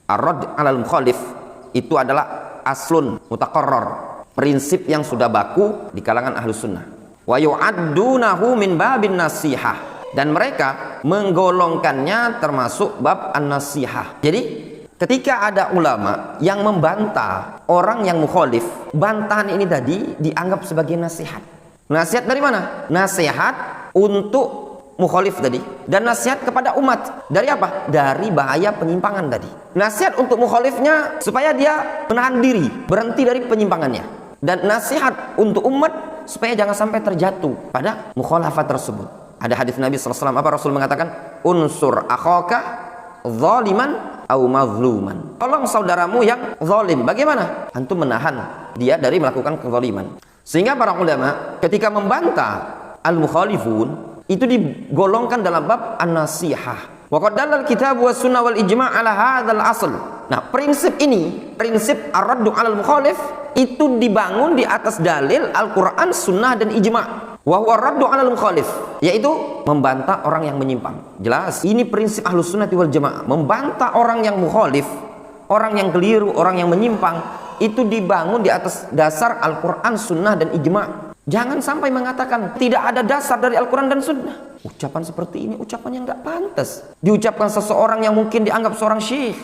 Ar-radd 'alal mukhalif itu adalah aslun mutaqarrar, prinsip yang sudah baku di kalangan Ahlus Sunnah. Wa yu'addunahu min babin nasihah, dan mereka menggolongkannya termasuk bab an-nasihah. Jadi ketika ada ulama yang membantah orang yang mukhalif, bantahan ini tadi dianggap sebagai nasihat. Nasihat dari mana? Nasihat untuk mukhalif tadi, dan nasihat kepada umat dari apa? Dari bahaya penyimpangan tadi. Nasihat untuk mukhalifnya supaya dia menahan diri, berhenti dari penyimpangannya, dan nasihat untuk umat supaya jangan sampai terjatuh pada mukhalafat tersebut. Ada hadis Nabi SAW, apa Rasul mengatakan, unsur akhaka zaliman au mazluman. Tolong saudaramu yang zalim. Bagaimana? Antum menahan dia dari melakukan kezaliman. Sehingga para ulama ketika membantah al-mukhalifun itu digolongkan dalam bab an-nasihah. Wa qad dalal kitab was sunnah wal ijma' ala hadzal asl. Nah, prinsip ini, prinsip ar-raddu 'alal mukhalif itu dibangun di atas dalil Al-Qur'an, sunnah dan ijma'. Wa huwa ar-raddu 'alal mukhalif, yaitu membantah orang yang menyimpang. Jelas, ini prinsip Ahlus Sunnah wal Jamaah. Membantah orang yang mukhalif, orang yang keliru, orang yang menyimpang, itu dibangun di atas dasar Al-Qur'an, sunnah dan ijma'. Jangan sampai mengatakan tidak ada dasar dari Al-Quran dan Sunnah. Ucapan seperti ini ucapan yang tidak pantas diucapkan seseorang yang mungkin dianggap seorang syekh.